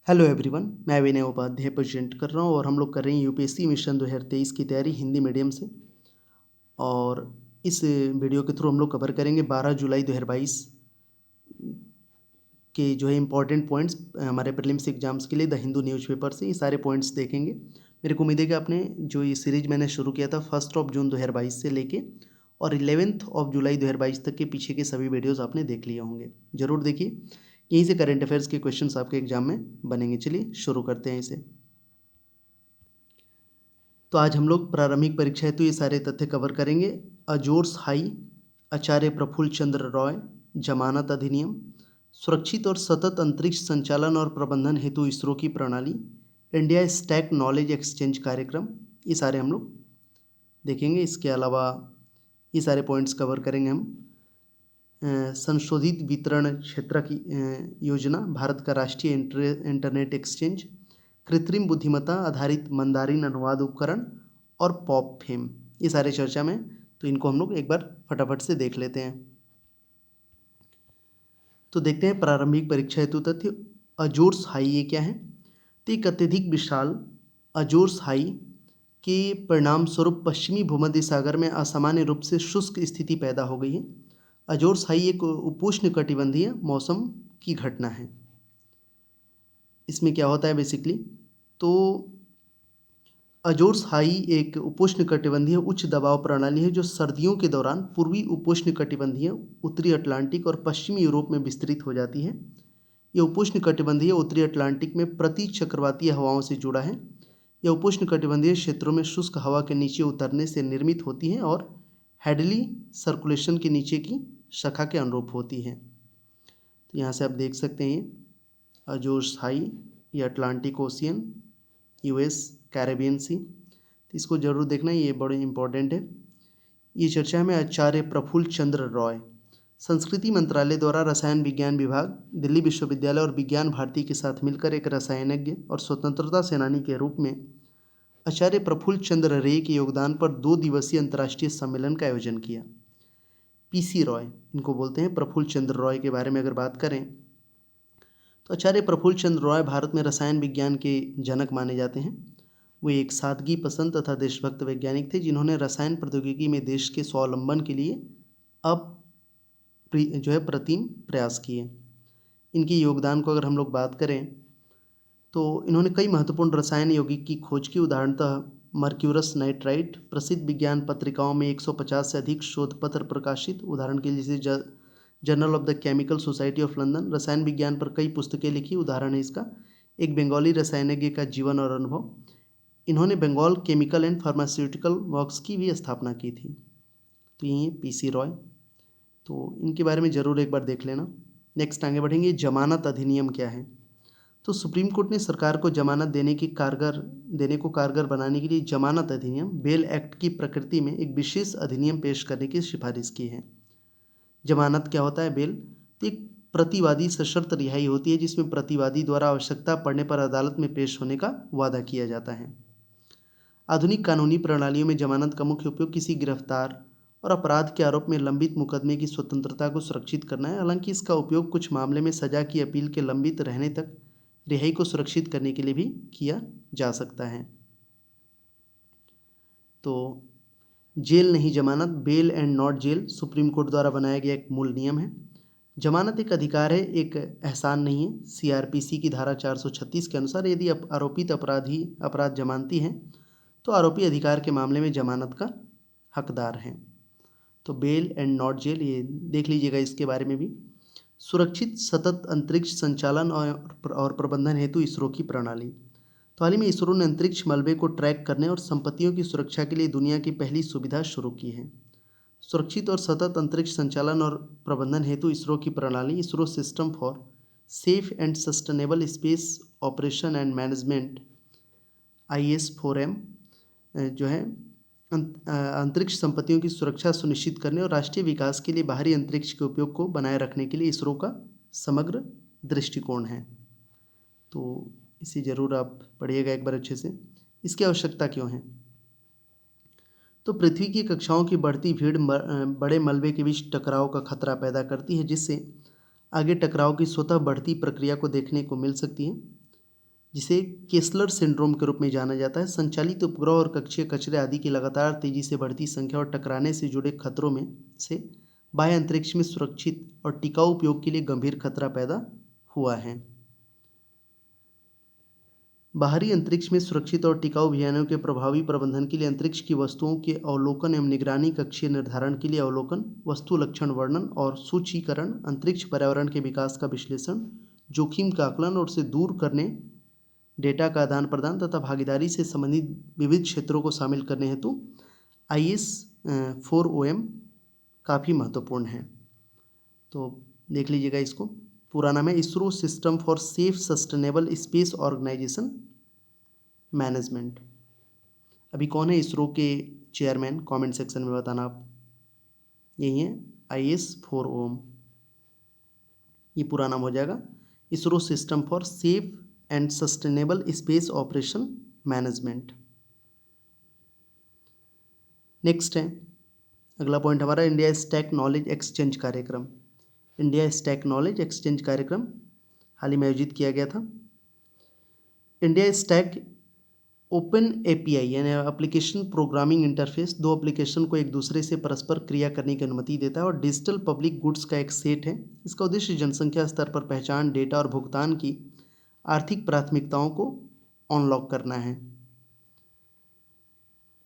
Hello everyone, मैं विनय Upadhyay present कर रहा हूँ और हम लोग कर रहे हैं यूपीएससी मिशन 2023 की तैयारी हिंदी मीडियम से। और इस वीडियो के थ्रू हम लोग कवर करेंगे 12 जुलाई 2022 के जो है इम्पॉर्टेंट पॉइंट्स हमारे प्रीलिम्स एग्जाम्स के लिए द हिंदू न्यूज़पेपर से। ये सारे पॉइंट्स देखेंगे। मेरे को उम्मीद है कि आपने जो ये सीरीज मैंने शुरू किया था 1 जून 2022 से लेके और 11 जुलाई 2022 तक के पीछे के सभी वीडियोज़ आपने देख लिए होंगे। ज़रूर देखिए, यहीं से करंट अफेयर्स के क्वेश्चंस आपके एग्जाम में बनेंगे। चलिए शुरू करते हैं इसे। तो आज हम लोग प्रारंभिक परीक्षा हेतु ये सारे तथ्य कवर करेंगे। अजोर्स हाई, आचार्य प्रफुल्ल चंद्र रॉय, जमानत अधिनियम, सुरक्षित और सतत अंतरिक्ष संचालन और प्रबंधन हेतु इसरो की प्रणाली, इंडिया स्टैक नॉलेज एक्सचेंज कार्यक्रम, ये सारे हम लोग देखेंगे। इसके अलावा ये सारे पॉइंट्स कवर करेंगे हम। संशोधित वितरण क्षेत्र की योजना, भारत का राष्ट्रीय इंटरनेट एक्सचेंज, कृत्रिम बुद्धिमत्ता आधारित मंदारिन अनुवाद उपकरण और पॉप फेम, ये सारे चर्चा में। तो इनको हम लोग एक बार फटाफट से देख लेते हैं। तो देखते हैं प्रारंभिक परीक्षा हेतु तथ्य। अजोर्स हाई ये क्या है? तो एक अत्यधिक विशाल अजोर्स हाई के परिणाम स्वरूप पश्चिमी भूमध्य सागर में असामान्य रूप से शुष्क स्थिति पैदा हो गई है। अजोर्स हाई एक उपोष्ण कटिबंधीय मौसम की घटना है। इसमें क्या होता है बेसिकली, तो अजोर्स हाई एक उपोष्ण कटिबंधीय उच्च दबाव प्रणाली है जो सर्दियों के दौरान पूर्वी उपोष्ण कटिबंधीय, उत्तरी अटलांटिक और पश्चिमी यूरोप में विस्तृत हो जाती है। यह उपोष्ण कटिबंधीय उत्तरी अटलांटिक में प्रति चक्रवातीय हवाओं से जुड़ा है। यह उपोष्ण कटिबंधीय क्षेत्रों में शुष्क हवा के नीचे उतरने से निर्मित होती है और हैडली सर्कुलेशन के नीचे की शाखा के अनुरूप होती है। तो यहाँ से आप देख सकते हैं अजोर्स हाई, ये Atlantic ocean, US, Caribbean sea. तो इसको जरूर देखना, ये बड़े इंपॉर्टेंट है। ये चर्चा में आचार्य प्रफुल्ल चंद्र रॉय, संस्कृति मंत्रालय द्वारा रसायन विज्ञान विभाग, दिल्ली विश्वविद्यालय और विज्ञान भारती के साथ मिलकर एक रसायनज्ञ और स्वतंत्रता सेनानी के रूप में आचार्य प्रफुल्ल चंद्र रे के योगदान पर 2 दिवसीय अंतर्राष्ट्रीय सम्मेलन का आयोजन किया। पीसी रॉय, इनको बोलते हैं। प्रफुल्ल चंद्र रॉय के बारे में अगर बात करें तो आचार्य प्रफुल्ल चंद्र रॉय भारत में रसायन विज्ञान के जनक माने जाते हैं। वे एक सादगी पसंद तथा देशभक्त वैज्ञानिक थे जिन्होंने रसायन प्रौद्योगिकी में देश के स्वावलंबन के लिए प्रतिम प्रयास किए। इनके योगदान को अगर हम लोग बात करें तो इन्होंने कई महत्वपूर्ण रसायन यौगिक की खोज की। उदाहरणतः मर्क्यूरस नाइट्राइट, प्रसिद्ध विज्ञान पत्रिकाओं में 150 से अधिक शोध पत्र प्रकाशित, उदाहरण के लिए जैसे journal of the chemical society of London. रसायन विज्ञान पर कई पुस्तकें लिखी, उदाहरण है इसका एक बंगाली रसायनज्ञ का जीवन और अनुभव। इन्होंने Bengal chemical and pharmaceutical works की भी स्थापना की थी। तो ये पीसी रॉय, तो इनके बारे में ज़रूर एक बार देख लेना। नेक्स्ट आगे बढ़ेंगे। जमानत अधिनियम क्या है? तो सुप्रीम कोर्ट ने सरकार को जमानत देने को कारगर बनाने के लिए जमानत अधिनियम, बेल एक्ट की प्रकृति में एक विशेष अधिनियम पेश करने की सिफारिश की है। जमानत क्या होता है? बेल, तो एक प्रतिवादी सशर्त रिहाई होती है जिसमें प्रतिवादी द्वारा आवश्यकता पड़ने पर अदालत में पेश होने का वादा किया जाता है। आधुनिक कानूनी प्रणालियों में जमानत का मुख्य उपयोग किसी गिरफ्तार और अपराध के आरोप में लंबित मुकदमे की स्वतंत्रता को सुरक्षित करना है। हालांकि इसका उपयोग कुछ मामले में सजा की अपील के लंबित रहने तक रिहाई को सुरक्षित करने के लिए भी किया जा सकता है। तो जेल नहीं जमानत, bail and not jail, supreme court द्वारा बनाया गया एक मूल नियम है। जमानत एक अधिकार है, एक एहसान नहीं है। सीआरपीसी की धारा 436 के अनुसार यदि आरोपित अपराध जमानती है तो आरोपी अधिकार के मामले में जमानत का हकदार है। तो बेल एंड नॉट जेल, ये देख लीजिएगा इसके बारे में भी। सुरक्षित सतत अंतरिक्ष संचालन और प्रबंधन हेतु इसरो की प्रणाली। तो हाल ही में इसरो ने अंतरिक्ष मलबे को ट्रैक करने और संपत्तियों की सुरक्षा के लिए दुनिया की पहली सुविधा शुरू की है। सुरक्षित और सतत अंतरिक्ष संचालन और प्रबंधन हेतु इसरो की प्रणाली, ISRO system for safe and sustainable space operation and management, IS4M, जो है अंतरिक्ष संपत्तियों की सुरक्षा सुनिश्चित करने और राष्ट्रीय विकास के लिए बाहरी अंतरिक्ष के उपयोग को बनाए रखने के लिए इसरो का समग्र दृष्टिकोण है। तो इसे ज़रूर आप पढ़िएगा एक बार अच्छे से। इसकी आवश्यकता क्यों है? तो पृथ्वी की कक्षाओं की बढ़ती भीड़ बड़े मलबे के बीच टकराव का खतरा पैदा करती है, जिससे आगे टकराव की स्वतः बढ़ती प्रक्रिया को देखने को मिल सकती है। जिसे केसलर सिंड्रोम के रूप में जाना जाता है। संचालित उपग्रह और कक्षीय कचरे आदि की लगातार तेजी से बढ़ती संख्या और टकराने से जुड़े खतरों में से बाह्य अंतरिक्ष में सुरक्षित और टिकाऊ उपयोग के लिए गंभीर खतरा पैदा हुआ है। बाहरी अंतरिक्ष में सुरक्षित और टिकाऊ अभियानों के प्रभावी प्रबंधन के लिए अंतरिक्ष की वस्तुओं के अवलोकन एवं निगरानी, कक्षीय निर्धारण के लिए अवलोकन, वस्तु लक्षण वर्णन और सूचीकरण, अंतरिक्ष पर्यावरण के विकास का विश्लेषण, जोखिम का आकलन और उसे दूर करने, डेटा का आदान प्रदान तथा भागीदारी से संबंधित विविध क्षेत्रों को शामिल करने हेतु IS-4OM काफ़ी महत्वपूर्ण है। तो देख लीजिएगा इसको। पूरा नाम है ISRO system for safe sustainable space organisation management. अभी कौन है इसरो के चेयरमैन, कमेंट सेक्शन में बताना आप। यही है IS-4OM, ये पूरा नाम हो जाएगा ISRO system for safe and sustainable space operation management. Next है अगला पॉइंट हमारा इंडिया स्टैक नॉलेज एक्सचेंज कार्यक्रम। इंडिया स्टैक नॉलेज एक्सचेंज कार्यक्रम हाल ही में आयोजित किया गया था। इंडिया स्टैक ओपन API यानी एप्लीकेशन प्रोग्रामिंग इंटरफेस दो एप्लीकेशन को एक दूसरे से परस्पर क्रिया करने की अनुमति देता है और डिजिटल पब्लिक गुड्स का एक सेट है। इसका उद्देश्य जनसंख्या स्तर पर पहचान, डेटा और भुगतान की आर्थिक प्राथमिकताओं को अनलॉक करना है।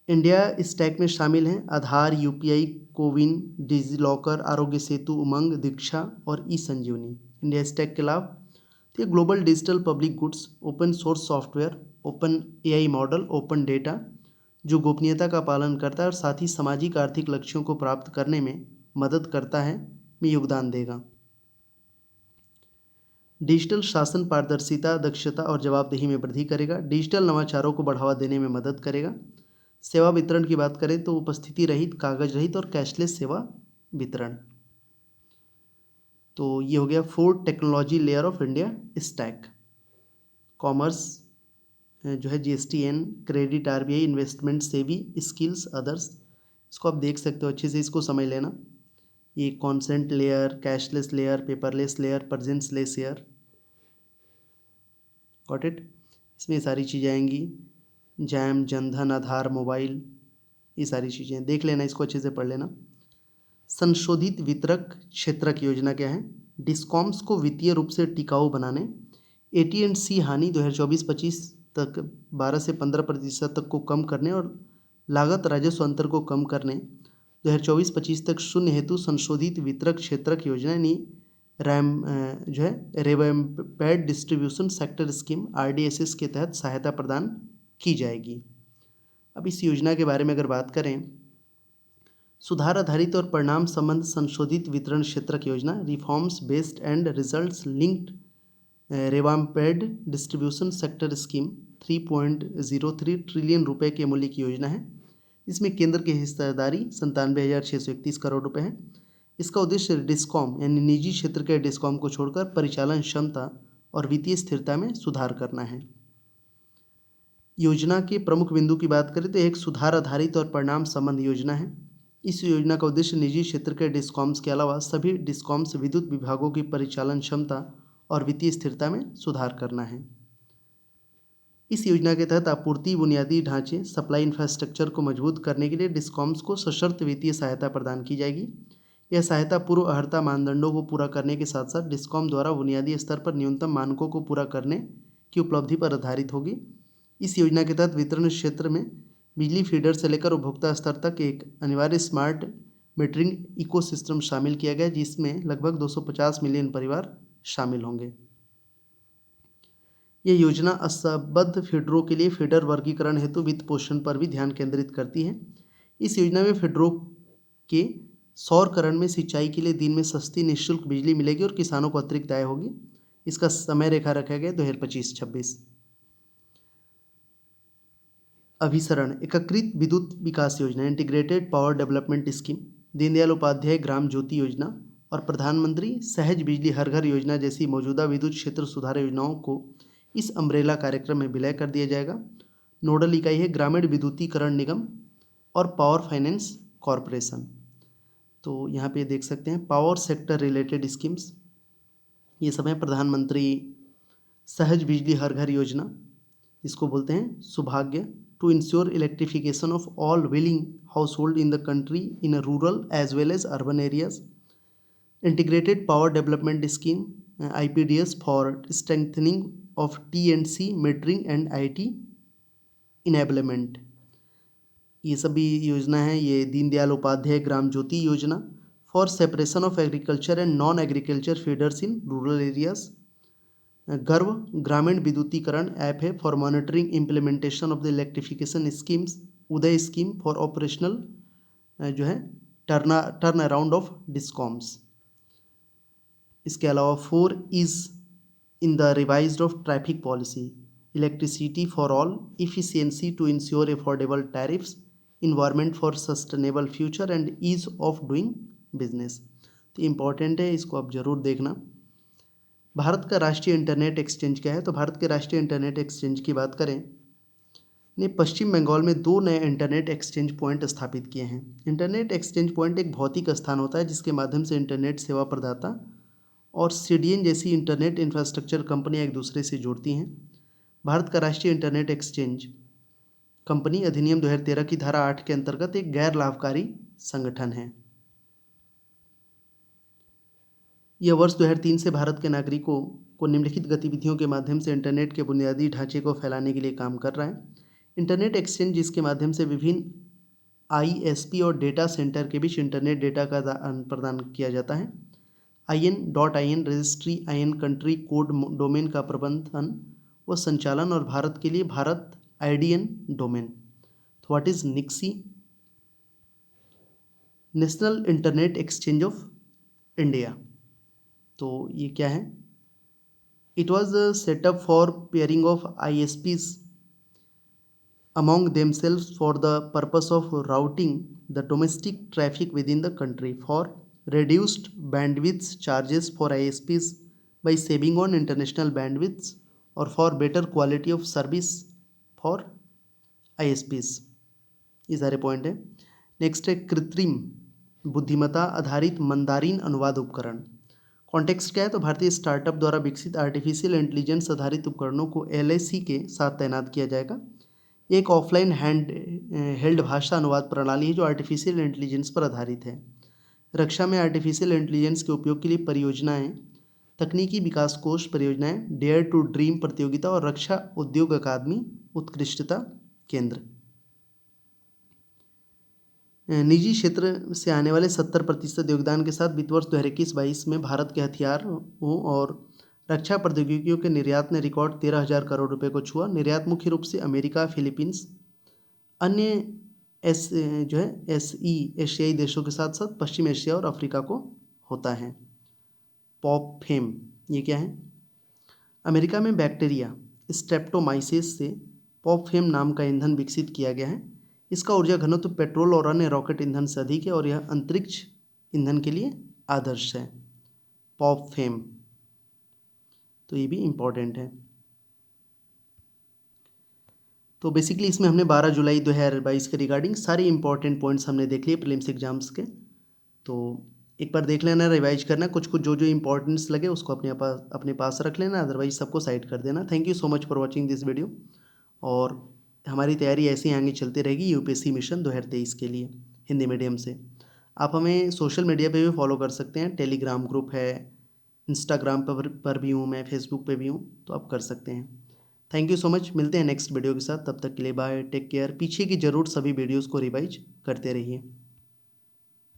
इंडिया स्टैक में शामिल हैं आधार, UPI, कोविन, डिजिलॉकर, आरोग्य सेतु, उमंग, दीक्षा और ई-संजीवनी। इंडिया स्टैक के लाभ तो ये global digital public goods, open source software, open AI model, open data जो गोपनीयता का पालन करता है और साथ ही सामाजिक आर्थिक लक्ष्यों को प्राप्त करने में मदद करता है, में योगदान देगा। डिजिटल शासन पारदर्शिता, दक्षता और जवाबदेही में वृद्धि करेगा। डिजिटल नवाचारों को बढ़ावा देने में मदद करेगा। सेवा वितरण की बात करें तो उपस्थिति रहित, कागज रहित और कैशलेस सेवा वितरण। तो ये हो गया 4 technology layer of India stack. Commerce जो है GSTN, क्रेडिट RBI, इन्वेस्टमेंट सेवी, स्किल्स अदर्स। इसको आप देख सकते हो, अच्छे से इसको समझ लेना। ये consent layer, cashless layer, paperless layer, presenceless layer, got it. इसमें सारी चीज़ें आएंगी, जैम, जनधन, आधार, मोबाइल, ये सारी चीज़ें देख लेना, इसको अच्छे से पढ़ लेना। संशोधित वितरक क्षेत्रक योजना क्या है? डिस्कॉम्स को वित्तीय रूप से टिकाऊ बनाने, AT&C हानि 2024-25 तक 12 से 15% तक को कम करने और लागत राजस्व अंतर को कम करने 2024-25 तक शून्य हेतु संशोधित वितरक क्षेत्रक योजना यानी जो है revamped distribution sector scheme RDSS के तहत सहायता प्रदान की जाएगी। अब इस योजना के बारे में अगर बात करें, सुधार आधारित और परिणाम संबंध संशोधित वितरण क्षेत्रक योजना, reforms based and results linked revamped distribution sector scheme 3.03 trillion रुपए के मूल्य की योजना है। इसमें केंद्र की हिस्सेदारी 97,631 करोड़ रुपए है। इसका उद्देश्य डिस्कॉम यानी निजी क्षेत्र के डिस्कॉम को छोड़कर परिचालन क्षमता और वित्तीय स्थिरता में सुधार करना है। योजना के प्रमुख बिंदु की बात करें तो एक सुधार आधारित और परिणाम संबंध योजना है। इस योजना का उद्देश्य निजी क्षेत्र के डिस्कॉम्स के अलावा सभी डिस्कॉम्स विद्युत विभागों की परिचालन क्षमता और वित्तीय स्थिरता में सुधार करना है। इस योजना के तहत आपूर्ति बुनियादी ढांचे सप्लाई इंफ्रास्ट्रक्चर को मजबूत करने के लिए डिस्कॉम्स को सशर्त वित्तीय सहायता प्रदान की जाएगी। यह सहायता पूर्व अर्हता मानदंडों को पूरा करने के साथ साथ डिस्कॉम द्वारा बुनियादी स्तर पर न्यूनतम मानकों को पूरा करने की उपलब्धि पर आधारित होगी। इस योजना के तहत वितरण क्षेत्र में बिजली फीडर से लेकर उपभोक्ता स्तर तक एक अनिवार्य स्मार्ट मीटरिंग इकोसिस्टम शामिल किया गया, जिसमें लगभग 250 मिलियन परिवार शामिल होंगे। यह योजना असंबद्ध फीडरों के लिए फीडर वर्गीकरण हेतु वित्त पोषण पर भी ध्यान केंद्रित करती है। इस योजना में फीडरों के सौरकरण में सिंचाई के लिए दिन में सस्ती निःशुल्क बिजली मिलेगी और किसानों को अतिरिक्त आय होगी। इसका समय रेखा रखा गया 2025-26। अभिसरण एकीकृत विद्युत विकास योजना, integrated power development scheme, Deendayal Upadhyaya Gram Jyoti Yojana और प्रधानमंत्री सहज बिजली हर घर योजना जैसी मौजूदा विद्युत क्षेत्र सुधार योजनाओं को इस अम्ब्रेला कार्यक्रम में विलय कर दिया जाएगा। नोडल इकाई है ग्रामीण विद्युतीकरण निगम और पावर फाइनेंस कॉरपोरेशन। तो यहाँ पे देख सकते हैं पावर सेक्टर रिलेटेड स्कीम्स, ये सब हैं प्रधानमंत्री सहज बिजली हर घर योजना, इसको बोलते हैं Saubhagya, to ensure electrification of all willing household in the country in rural as well as urban areas. Integrated power development scheme IPDS for strengthening of T&C metering and IT enablement. ये सभी योजना है। ये Deendayal Upadhyaya Gram Jyoti Yojana for separation of agriculture and non agriculture feeders in rural areas. Garv Grameen Vidyutikaran app है for monitoring implementation of the electrification schemes. UDAY scheme for operational जो है turn around of discoms. इसके अलावा 4 is in the revised of traffic policy, electricity for all, efficiency to ensure affordable tariffs, environment for sustainable future and ease of doing business. तो important है, इसको आप ज़रूर देखना। भारत का राष्ट्रीय इंटरनेट एक्सचेंज क्या है? तो भारत के राष्ट्रीय इंटरनेट एक्सचेंज की बात करें ने पश्चिम बंगाल में 2 नए इंटरनेट एक्सचेंज पॉइंट स्थापित किए हैं। इंटरनेट एक्सचेंज पॉइंट एक भौतिक स्थान होता है जिसके माध्यम से इंटरनेट सेवा प्रदाता और CDN जैसी इंटरनेट इंफ्रास्ट्रक्चर कंपनियां एक दूसरे से जुड़ती हैं। भारत का राष्ट्रीय इंटरनेट एक्सचेंज कंपनी अधिनियम 2013 की धारा 8 के अंतर्गत एक गैर लाभकारी संगठन है। यह वर्ष 2003 से भारत के नागरिकों को निम्नलिखित गतिविधियों के माध्यम से इंटरनेट के बुनियादी ढांचे को फैलाने के लिए काम कर रहा है। इंटरनेट एक्सचेंज जिसके माध्यम से विभिन्न ISP और डेटा सेंटर के बीच इंटरनेट डेटा का आदान प्रदान किया जाता है। IN.IN registry, IN country code domain का प्रबंधन व संचालन और भारत के लिए भारत IDN डोमेन। What is NIXI? National Internet Exchange of India. तो ये क्या है? It was set up for pairing of ISPs among themselves for the purpose of routing the domestic traffic within the country, for reduced bandwidth charges for ISPs by saving on international bandwidths, or for better quality of service for ISPs। ये सारे point है। Next है कृत्रिम बुद्धिमत्ता आधारित Mandarin अनुवाद उपकरण। Context क्या है? तो भारतीय स्टार्टअप द्वारा विकसित आर्टिफिशियल इंटेलिजेंस आधारित उपकरणों को LAC के साथ तैनात किया जाएगा। एक ऑफलाइन हेल्ड भाषा अनुवाद प्रणाली है जो आर्टिफिशियल इंटेलिजेंस पर आधारित है। रक्षा में आर्टिफिशियल इंटेलिजेंस के उपयोग के लिए परियोजनाएं, तकनीकी विकास कोष परियोजनाएं, डेयर टू ड्रीम प्रतियोगिता और रक्षा उद्योग अकादमी उत्कृष्टता केंद्र। निजी क्षेत्र से आने वाले 70% योगदान के साथ वित्त वर्ष 2021-22 में भारत के हथियारों और रक्षा प्रौद्योगिकियों के निर्यात ने रिकॉर्ड 13,000 करोड़ रुपए को छुआ। निर्यात मुख्य रूप से अमेरिका, फिलीपींस, अन्य SE एशियाई देशों के साथ साथ पश्चिम एशिया और अफ्रीका को होता है। पॉप फेम ये क्या है? अमेरिका में बैक्टीरिया स्ट्रेप्टोमाइसिस से पॉप फेम नाम का ईंधन विकसित किया गया है। इसका ऊर्जा घनत्व पेट्रोल और अन्य रॉकेट ईंधन से अधिक है और यह अंतरिक्ष ईंधन के लिए आदर्श है। पॉप फेम, तो ये भी इम्पॉर्टेंट है। तो बेसिकली इसमें हमने 12 जुलाई 2022 के रिगार्डिंग सारे इंपॉर्टेंट पॉइंट्स हमने देख लिए प्रीलिम्स एग्जाम्स के। तो एक बार देख लेना, रिवाइज करना, कुछ जो इंपॉर्टेंट्स लगे उसको अपने पास रख लेना, अदरवाइज सबको साइड कर देना। Thank you so much for watching this video. और हमारी तैयारी ऐसे ही आगे चलती रहेगी UPSC मिशन 2023 के लिए हिंदी मीडियम से। आप हमें सोशल मीडिया पे भी फॉलो कर सकते हैं, टेलीग्राम ग्रुप है, इंस्टाग्राम पर भी हूँ मैं, फेसबुक पे भी हूँ, तो आप कर सकते हैं। Thank you so much. मिलते हैं नेक्स्ट वीडियो के साथ, तब तक के लिए बाय, टेक केयर। पीछे की ज़रूर सभी वीडियोस को रिवाइज करते रहिए।